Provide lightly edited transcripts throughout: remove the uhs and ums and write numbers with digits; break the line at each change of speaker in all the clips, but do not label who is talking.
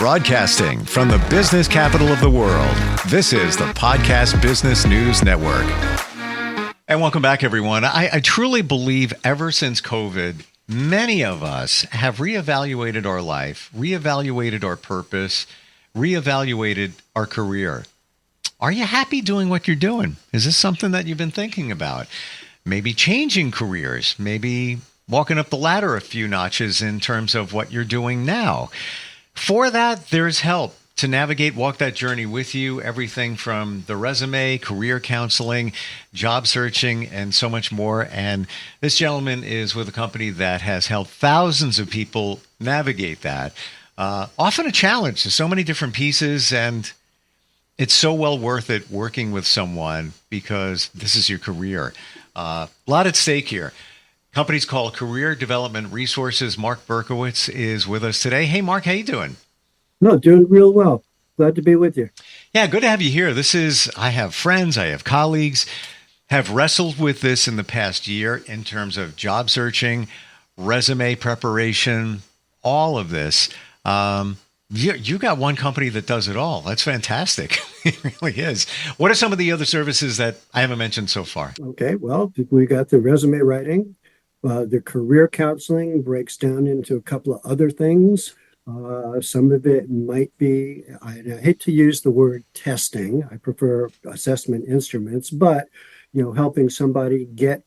Broadcasting from the business capital of the world, this is the Podcast Business News Network. And welcome back, everyone. I truly believe ever since COVID, many of us have reevaluated our life, reevaluated our purpose, reevaluated our career. Are you happy doing what you're doing? Is this something that you've been thinking about? Maybe changing careers, maybe walking up the ladder a few notches in terms of what you're doing now. For that, there's help to walk that journey with you, everything from the resume, career counseling, job searching, and so much more. And this gentleman is with a company that has helped thousands of people navigate that. Often a challenge. There's so many different pieces, and it's so well worth it working with someone because this is your career. A lot at stake here. Company's called Career Development Resources. Mark Berkowitz is with us today. Hey, Mark, how you doing?
No, doing real well. Glad to be with you.
Yeah, good to have you here. I have friends, I have colleagues, have wrestled with this in the past year in terms of job searching, resume preparation, all of this. You got one company that does it all. That's fantastic. It really is. What are some of the other services that I haven't mentioned so far?
Okay, well, we got the resume writing. The career counseling breaks down into a couple of other things. Some of it might be, I hate to use the word testing. I prefer assessment instruments, but, helping somebody get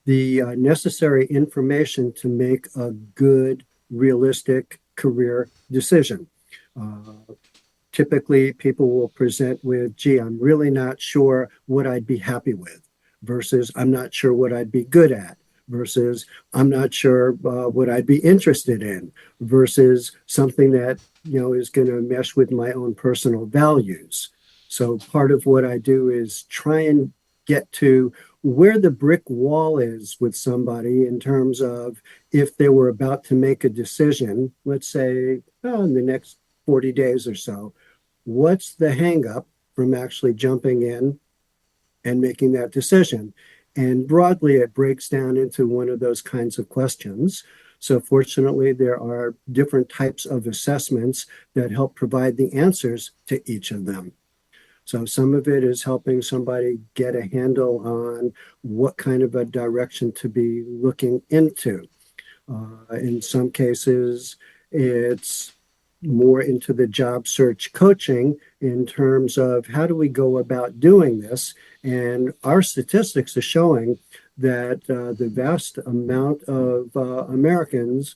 the necessary information to make a good, realistic career decision. Typically, people will present with, I'm really not sure what I'd be happy with, versus I'm not sure what I'd be good at, versus I'm not sure what I'd be interested in, versus something that, is going to mesh with my own personal values. So part of what I do is try and get to where the brick wall is with somebody in terms of if they were about to make a decision, let's say in the next 40 days or so, what's the hang up from actually jumping in and making that decision? And broadly, it breaks down into one of those kinds of questions. So fortunately, there are different types of assessments that help provide the answers to each of them. So some of it is helping somebody get a handle on what kind of a direction to be looking into. In some cases, it's more into the job search coaching in terms of how do we go about doing this. And our statistics are showing that the vast amount of Americans,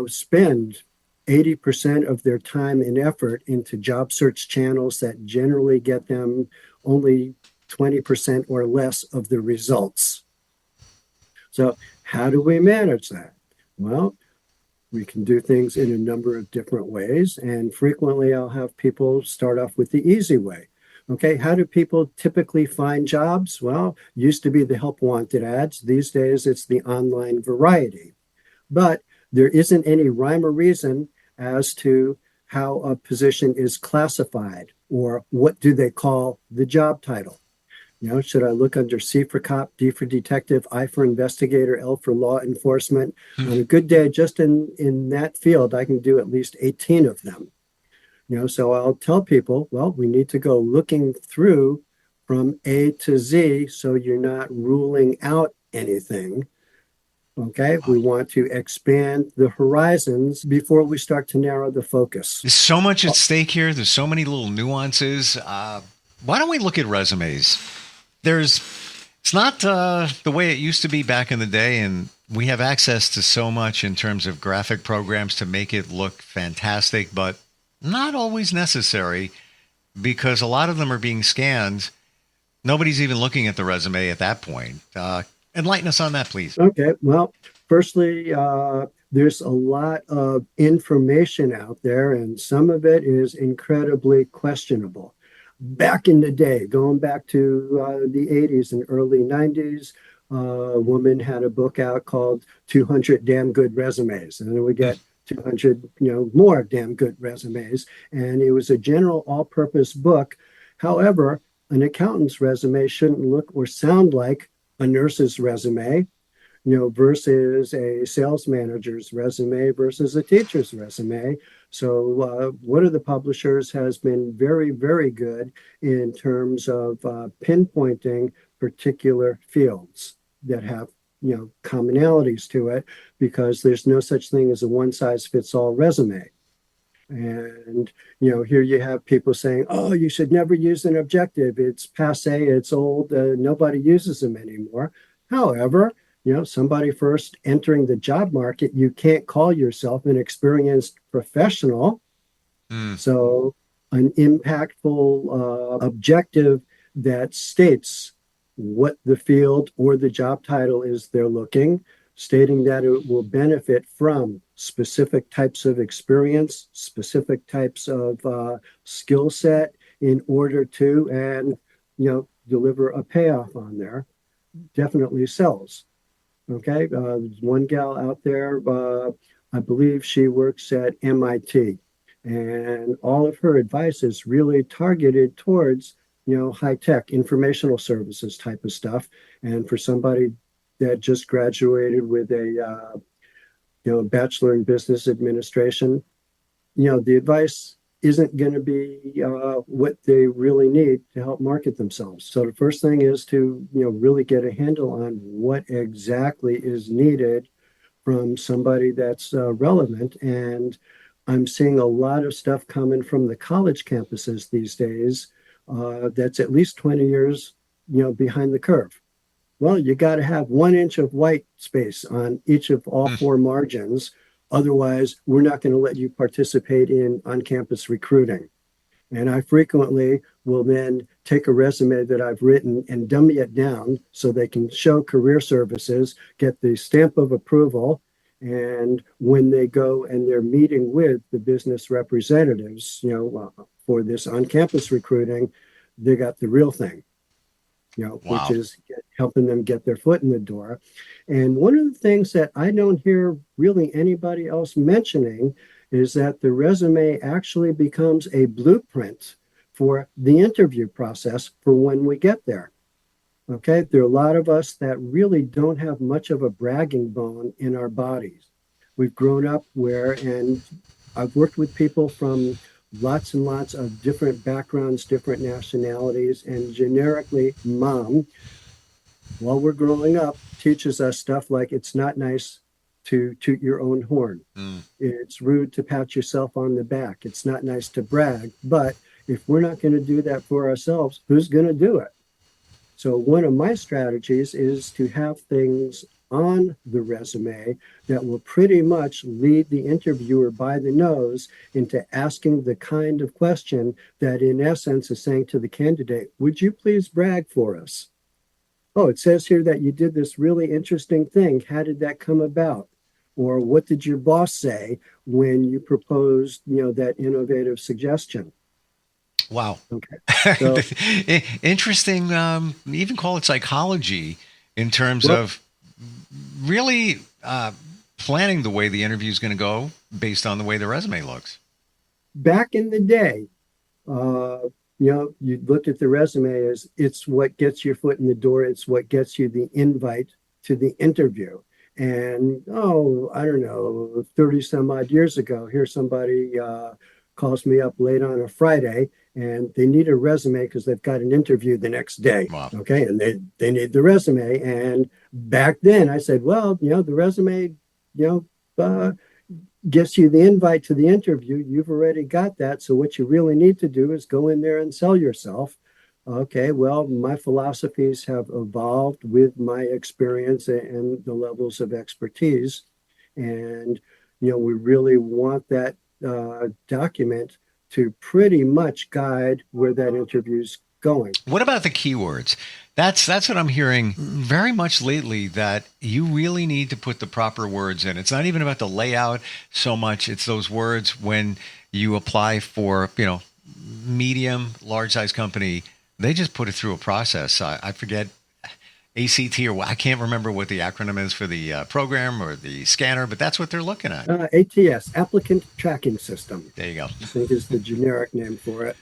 spend 80% of their time and effort into job search channels that generally get them only 20% or less of the results. So how do we manage that? Well, we can do things in a number of different ways. And frequently I'll have people start off with the easy way. Okay, how do people typically find jobs? Well, used to be the help wanted ads. These days it's the online variety. But there isn't any rhyme or reason as to how a position is classified or what do they call the job title. Should I look under C for cop, D for detective, I for investigator, L for law enforcement? On a good day, just in that field, I can do at least 18 of them. So I'll tell people, well, we need to go looking through from A to Z so you're not ruling out anything. Okay, we want to expand the horizons before we start to narrow the focus.
There's so much at stake here. There's so many little nuances. Why don't we look at resumes? It's not the way it used to be back in the day, and we have access to so much in terms of graphic programs to make it look fantastic, but not always necessary because a lot of them are being scanned. Nobody's even looking at the resume at that point. Enlighten us on that, please.
Okay, well, firstly, there's a lot of information out there, and some of it is incredibly questionable. Back in the day, going back to the 80s and early 90s, a woman had a book out called 200 Damn Good Resumes. And then we get 200, more damn good resumes. And it was a general all-purpose book. However, an accountant's resume shouldn't look or sound like a nurse's resume. versus a sales manager's resume versus a teacher's resume. So one of the publishers has been very, very good in terms of pinpointing particular fields that have commonalities to it, because there's no such thing as a one size fits all resume. And here you have people saying, oh, you should never use an objective, it's passe, it's old, nobody uses them anymore. However, somebody first entering the job market, you can't call yourself an experienced professional. So an impactful objective that states what the field or the job title is they're looking, stating that it will benefit from specific types of experience, specific types of skill set in order to, and deliver a payoff on there, definitely sells. Okay, there's one gal out there, I believe she works at MIT, and all of her advice is really targeted towards high tech informational services type of stuff. And for somebody that just graduated with a bachelor in business administration, the advice isn't going to be what they really need to help market themselves. So the first thing is to really get a handle on what exactly is needed from somebody that's relevant. And I'm seeing a lot of stuff coming from the college campuses these days that's at least 20 years behind the curve. Well, you got to have 1 inch of white space on each of all four margins. Otherwise, we're not going to let you participate in on-campus recruiting. And I frequently will then take a resume that I've written and dummy it down so they can show career services, get the stamp of approval. And when they go and they're meeting with the business representatives, for this on-campus recruiting, they got the real thing. Wow. Which is helping them get their foot in the door. And one of the things that I don't hear really anybody else mentioning is that the resume actually becomes a blueprint for the interview process for when we get there. Okay, there are a lot of us that really don't have much of a bragging bone in our bodies. We've grown up and I've worked with people from lots and lots of different backgrounds, different nationalities, and generically, mom, while we're growing up, teaches us stuff like it's not nice to toot your own horn. It's rude to pat yourself on the back. It's not nice to brag. But if we're not going to do that for ourselves, who's going to do it? So one of my strategies is to have things on the resume that will pretty much lead the interviewer by the nose into asking the kind of question that in essence is saying to the candidate, would you please brag for us? Oh, it says here that you did this really interesting thing. How did that come about? Or what did your boss say when you proposed, that innovative suggestion?
Wow.
Okay. So,
interesting. Even call it psychology in terms of really planning the way the interview is going to go based on the way the resume looks.
Back in the day, you looked at the resume as it's what gets your foot in the door. It's what gets you the invite to the interview. And, I don't know, 30 some odd years ago, here's somebody calls me up late on a Friday and they need a resume because they've got an interview the next day.
Wow.
Okay. And they need the resume. And back then I said, well, the resume, gets you the invite to the interview. You've already got that. So what you really need to do is go in there and sell yourself. Okay, well, my philosophies have evolved with my experience and the levels of expertise. And, we really want that document to pretty much guide where that interview's going.
What about the keywords? That's what I'm hearing very much lately, that you really need to put the proper words in. It's not even about the layout so much. It's those words when you apply for, medium, large size company, they just put it through a process. I forget ACT or I can't remember what the acronym is for the program or the scanner, but that's what they're looking at.
ATS, Applicant Tracking System.
There you go.
I think is the generic name for it.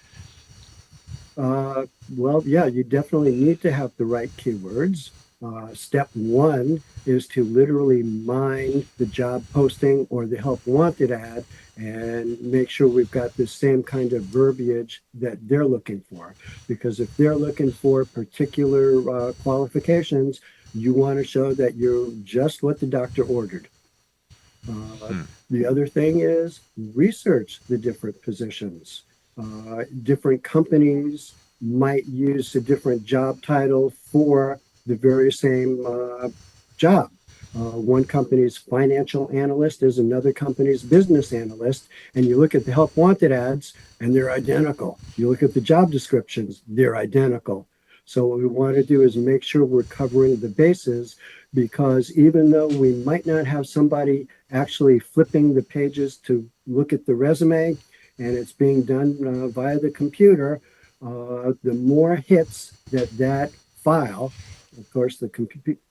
Well, yeah, you definitely need to have the right keywords. Step one is to literally mine the job posting or the help wanted ad and make sure we've got the same kind of verbiage that they're looking for. Because if they're looking for particular qualifications, you want to show that you're just what the doctor ordered. The other thing is research the different positions. Different companies might use a different job title for the very same job. One company's financial analyst is another company's business analyst, and you look at the help wanted ads and they're identical. You look at the job descriptions, they're identical. So what we want to do is make sure we're covering the bases, because even though we might not have somebody actually flipping the pages to look at the resume and it's being done via the computer, the more hits that file, of course, the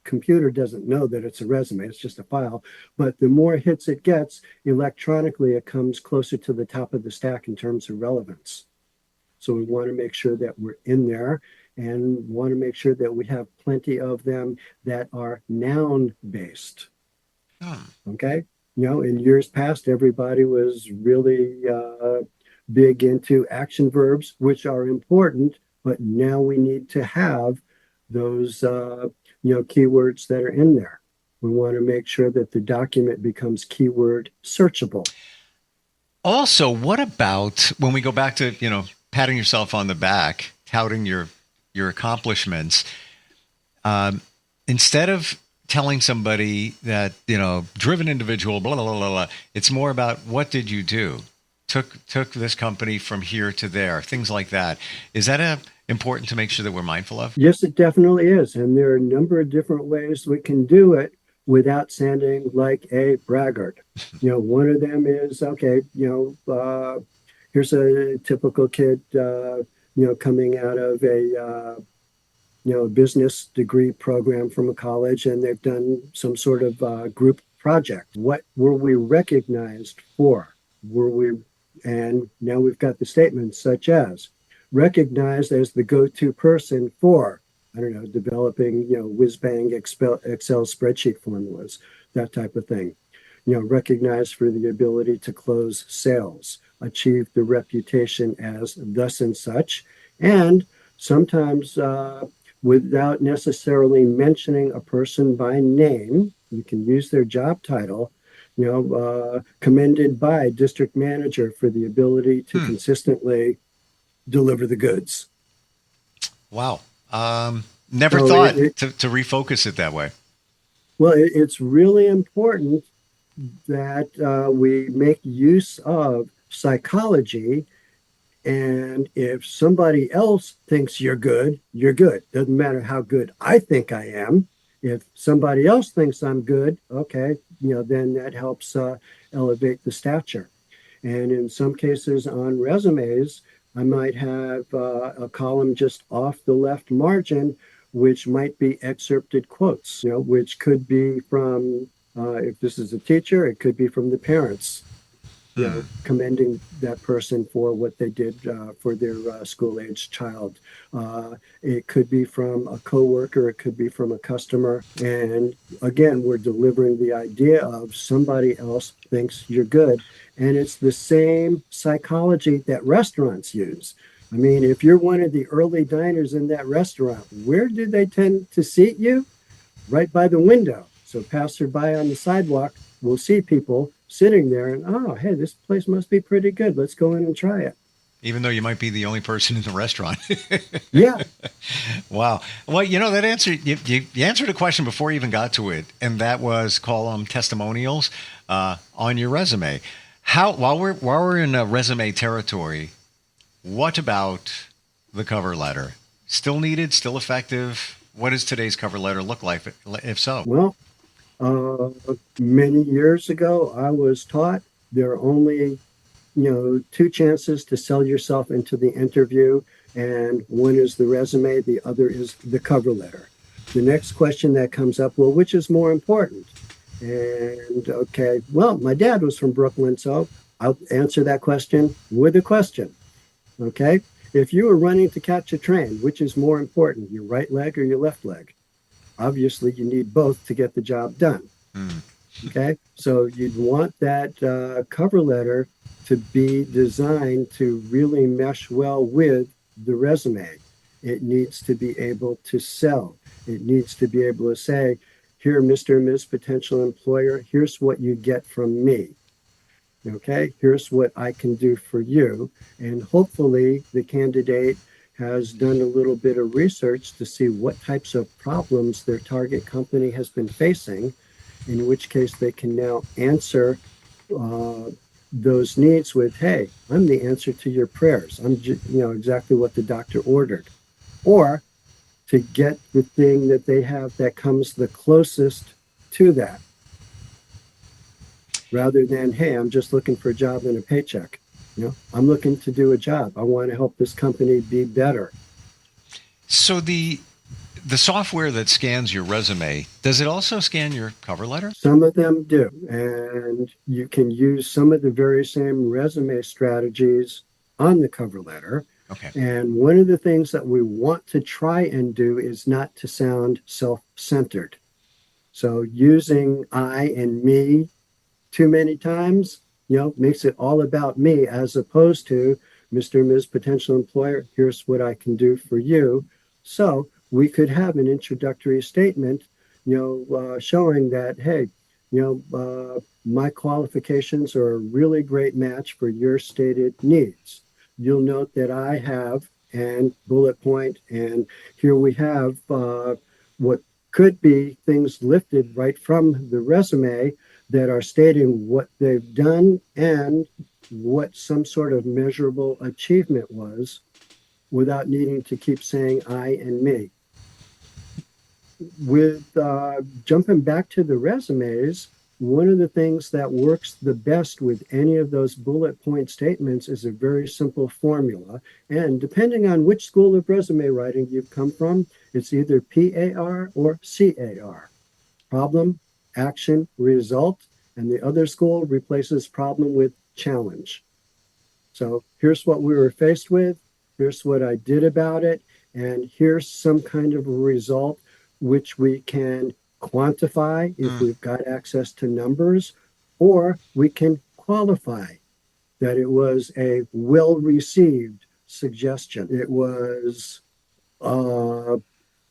computer doesn't know that it's a resume, it's just a file, but the more hits it gets electronically, it comes closer to the top of the stack in terms of relevance. So we want to make sure that we're in there and want to make sure that we have plenty of them that are noun based. Okay. In years past, everybody was really big into action verbs, which are important, but now we need to have those, keywords that are in there. We want to make sure that the document becomes keyword searchable.
Also, what about when we go back to, patting yourself on the back, touting your accomplishments, instead of telling somebody that, driven individual, blah, blah, blah, blah, blah, it's more about what did you do? Took this company from here to there, things like that. Is that important to make sure that we're mindful of?
Yes, it definitely is. And there are a number of different ways we can do it without sounding like a braggart. One of them is, okay, here's a typical kid, coming out of a business degree program from a college, and they've done some sort of group project. What were we recognized for? And now we've got the statements such as recognized as the go-to person for, developing, whiz-bang Excel spreadsheet formulas, that type of thing. Recognized for the ability to close sales, achieve the reputation as thus and such, and sometimes without necessarily mentioning a person by name, you can use their job title, commended by district manager for the ability to consistently deliver the goods.
Wow. Never thought to refocus it that way.
Well, it's really important that we make use of psychology. And if somebody else thinks you're good, you're good. Doesn't matter how good I think I am. If somebody else thinks I'm good, okay, then that helps elevate the stature. And in some cases on resumes, I might have a column just off the left margin, which might be excerpted quotes, which could be from, if this is a teacher, it could be from the parents, commending that person for what they did for their school-aged child. It could be from a coworker, it could be from a customer. And again, we're delivering the idea of somebody else thinks you're good. And it's the same psychology that restaurants use. I mean, if you're one of the early diners in that restaurant, where do they tend to seat you? Right by the window. So passerby on the sidewalk will see people sitting there and, oh, hey, this place must be pretty good. Let's go in and try it.
Even though you might be the only person in the restaurant.
Yeah. Wow.
Well, that answer, you answered a question before you even got to it, and that was call them testimonials on your resume. While we're in resume territory, what about the cover letter? Still needed, still effective? What does today's cover letter look like, if so?
Well, many years ago, I was taught there are only, two chances to sell yourself into the interview, and one is the resume, the other is the cover letter. The next question that comes up, well, which is more important? And okay, well, my dad was from Brooklyn, so I'll answer that question with a question. Okay, if you were running to catch a train, which is more important, your right leg or your left leg? Obviously, you need both to get the job done.
Hmm.
Okay, so you'd want that cover letter to be designed to really mesh well with the resume. It needs to be able to sell. It needs to be able to say, here, Mr. and Ms. Potential Employer, here's what you get from me. Okay, here's what I can do for you. And hopefully the candidate has done a little bit of research to see what types of problems their target company has been facing, in which case they can now answer uh, those needs with, hey, I'm the answer to your prayers. Exactly what the doctor ordered. Or to get the thing that they have that comes the closest to that, rather than, hey, I'm just looking for a job and a paycheck. I'm looking to do a job. I want to help this company be better.
So the software that scans your resume, does it also scan your cover letter?
Some of them do. And you can use some of the very same resume strategies on the cover letter.
Okay.
And one of the things that we want to try and do is not to sound self-centered. So using I and me too many times, makes it all about me, as opposed to Mr. and Ms. Potential Employer, here's what I can do for you. So we could have an introductory statement, showing that, hey, my qualifications are a really great match for your stated needs. You'll note that I have, and bullet point, and here we have what could be things lifted right from the resume that are stating what they've done and what some sort of measurable achievement was, without needing to keep saying I and me. With jumping back to the resumes, one of the things that works the best with any of those bullet point statements is a very simple formula. And depending on which school of resume writing you've come from, it's either PAR or CAR. Problem, action, result. And the other school replaces problem with challenge. So here's what we were faced with. Here's what I did about it. And here's some kind of a result which we can quantify if we've got access to numbers, or we can qualify that it was a well-received suggestion. It was a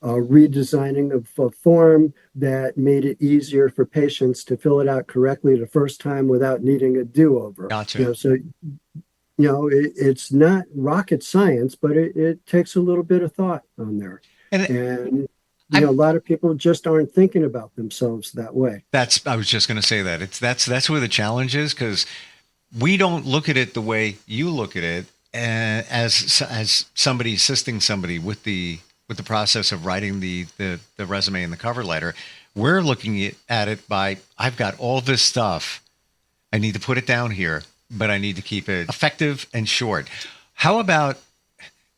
redesigning of a form that made it easier for patients to fill it out correctly the first time without needing a do-over.
Gotcha.
It's not rocket science, but it takes a little bit of thought on there. And a lot of people just aren't thinking about themselves that way.
I was just going to say that that's where the challenge is, because we don't look at it the way you look at it, as somebody assisting somebody with the process of writing the resume and the cover letter. We're looking at it by, I've got all this stuff. I need to put it down here, but I need to keep it effective and short. How about,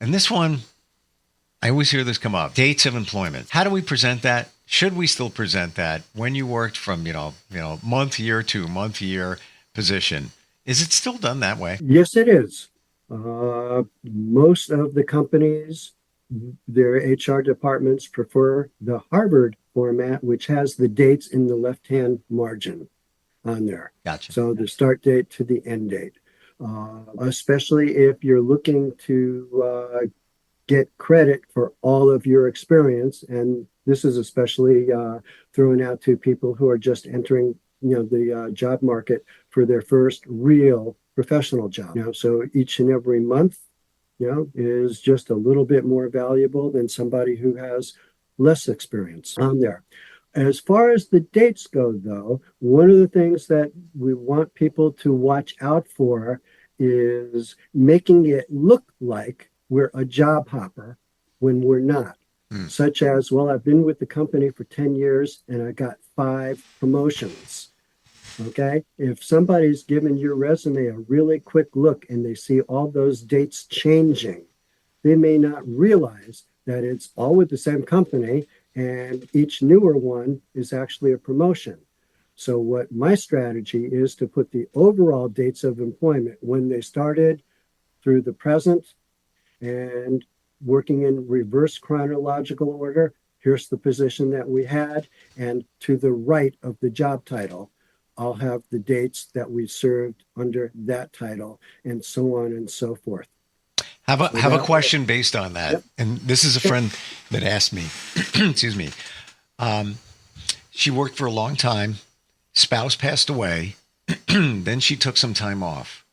and this one, I always hear this come up, dates of employment. How do we present that? Should we still present that when you worked from, month year to month year position? Is it still done that way?
Yes, it is. Most of the companies, their HR departments prefer the Harvard format, which has the dates in the left-hand margin on there.
Gotcha.
So the start date to the end date, especially if you're looking to get credit for all of your experience. And this is especially thrown out to people who are just entering, the job market for their first real professional job. So each and every month, is just a little bit more valuable than somebody who has less experience on there. As far as the dates go, though, one of the things that we want people to watch out for is making it look like we're a job hopper when we're not. Such as, well, I've been with the company for 10 years and I got 5 promotions. Okay. If somebody's given your resume a really quick look and they see all those dates changing, they may not realize that it's all with the same company and each newer one is actually a promotion. So what my strategy is to put the overall dates of employment when they started through the present, and working in reverse chronological order, here's the position that we had, and to the right of the job title, I'll have the dates that we served under that title, and so on and so forth.
Have a question based on that.
Yep.
And this is a friend that asked me, excuse me, she worked for a long time, spouse passed away, then she took some time off,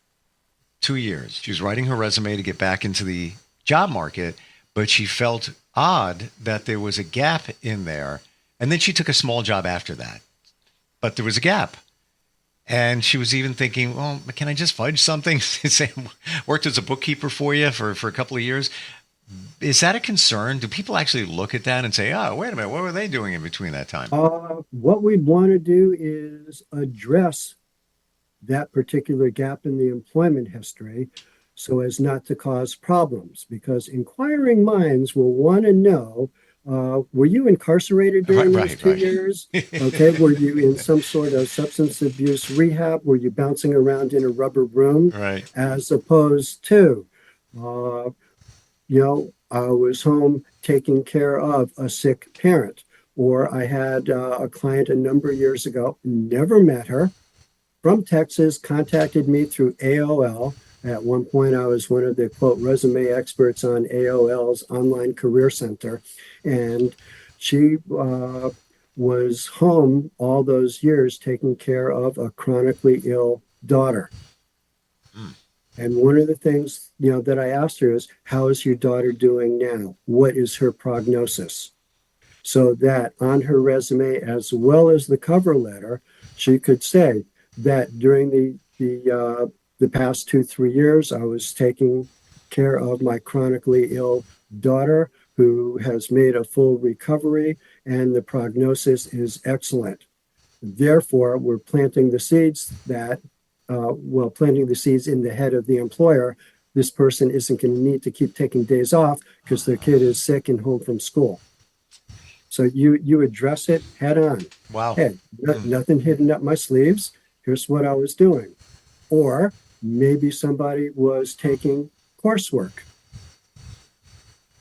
2 years. She was writing her resume to get back into the job market, but she felt odd that there was a gap in there. And then she took a small job after that, but there was a gap. And she was even thinking, well, can I just fudge something? Say, worked as a bookkeeper for you for a couple of years. Is that a concern? Do people actually look at that and say, oh, wait a minute, what were they doing in between that time?
What we'd want to do is address that particular gap in the employment history so as not to cause problems, because inquiring minds will want to know, were you incarcerated during those 2 years? Okay, were you in some sort of substance abuse rehab? Were you bouncing around in a rubber room?
Right.
As opposed to, I was home taking care of a sick parent, or I had a client a number of years ago, never met her, from Texas, contacted me through AOL. At one point, I was one of the, quote, resume experts on AOL's online career center. And she was home all those years taking care of a chronically ill daughter. And one of the things, that I asked her is, how is your daughter doing now? What is her prognosis? So that on her resume, as well as the cover letter, she could say that during the past 2-3 years, I was taking care of my chronically ill daughter, who has made a full recovery, and the prognosis is excellent. Therefore, we're planting the seeds that, planting the seeds in the head of the employer. This person isn't going to need to keep taking days off because their kid is sick and home from school. So you address it head on.
Wow.
Hey, nothing hidden up my sleeves. Here's what I was doing. Or maybe somebody was taking coursework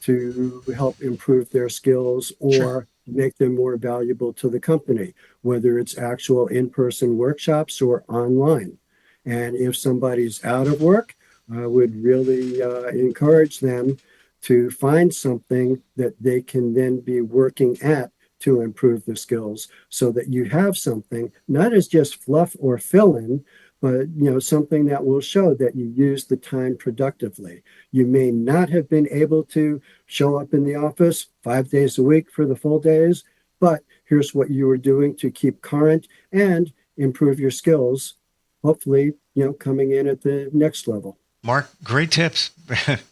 to help improve their skills or make them more valuable to the company, whether it's actual in-person workshops or online. And if somebody's out of work, I would really encourage them to find something that they can then be working at to improve the skills, so that you have something, not as just fluff or fill-in, but something that will show that you use the time productively. You may not have been able to show up in the office 5 days a week for the full days, but here's what you were doing to keep current and improve your skills, hopefully, coming in at the next level.
Mark, great tips.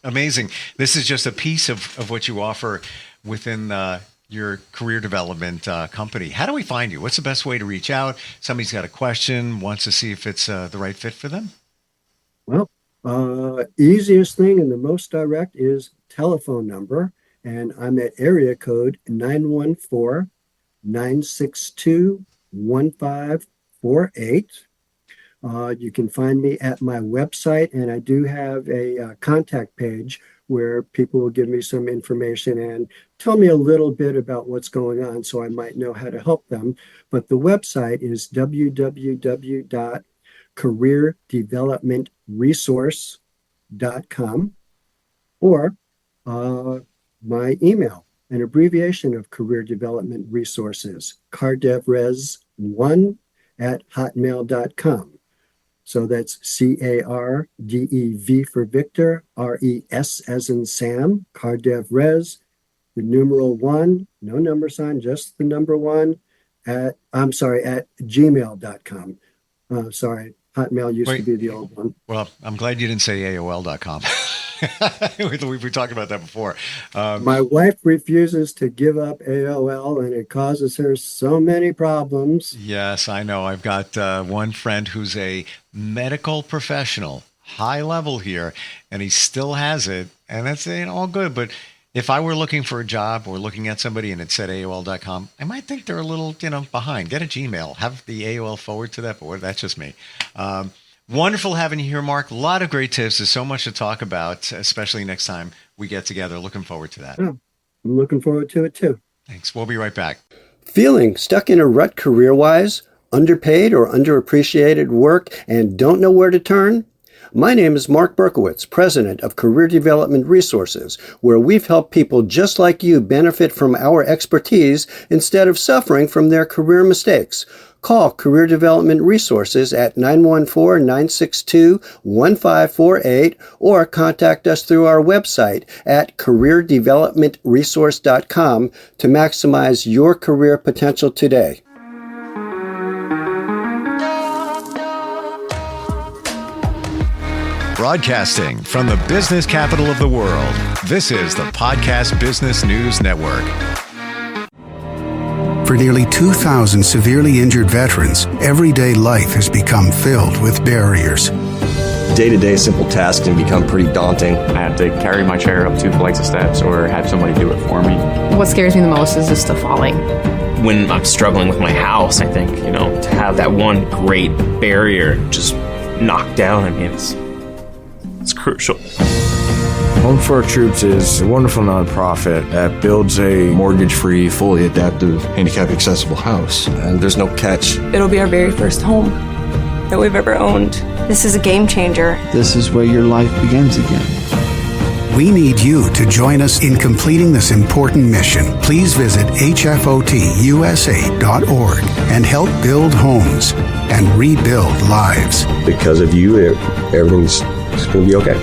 Amazing. This is just a piece of what you offer within your career development company. How do we find you? What's the best way to reach out? Somebody's got a question, wants to see if it's the right fit for them?
Well, easiest thing and the most direct is telephone number. And I'm at area code 914-962-1548. You can find me at my website, and I do have a contact page where people will give me some information and tell me a little bit about what's going on, so I might know how to help them. But the website is www.careerdevelopmentresource.com, or my email, an abbreviation of Career Development Resources, cardevres1@hotmail.com. So that's CARDEV for Victor, RES as in Sam, cardevres, the numeral 1, no number sign, just the number 1, at gmail.com. Sorry, Hotmail used to be the old one.
Well, I'm glad you didn't say AOL.com. we talked about that before.
My wife refuses to give up AOL, and it causes her so many problems.
Yes, I know. I've got one friend who's a medical professional, high level here, and he still has it, and that's all good. But if I were looking for a job or looking at somebody and it said AOL.com, I might think they're a little, behind. Get a Gmail. Have the AOL forward to that, but that's just me. Wonderful having you here, Mark. A lot of great tips. There's so much to talk about, especially next time we get together. Looking forward to that.
Yeah, I'm looking forward to it too.
Thanks. We'll be right back.
Feeling stuck in a rut career-wise, underpaid or underappreciated work, and don't know where to turn? My name is Mark Berkowitz, president of Career Development Resources, where we've helped people just like you benefit from our expertise instead of suffering from their career mistakes. Call Career Development Resources at 914-962-1548 or contact us through our website at careerdevelopmentresource.com to maximize your career potential today.
Broadcasting from the business capital of the world, this is the Podcast Business News Network.
For nearly 2,000 severely injured veterans, everyday life has become filled with barriers.
Day-to-day simple tasks can become pretty daunting.
I have to carry my chair up 2 flights of steps or have somebody do it for me.
What scares me the most is just the falling.
When I'm struggling with my house, I think, to have that one great barrier just knocked down, it's crucial.
Home for Our Troops is a wonderful nonprofit that builds a mortgage-free, fully adaptive, handicap-accessible house.
And there's no catch.
It'll be our very first home that we've ever owned. This is a game changer.
This is where your life begins again.
We need you to join us in completing this important mission. Please visit hfotusa.org and help build homes and rebuild lives.
Because of you, everything's going to be okay.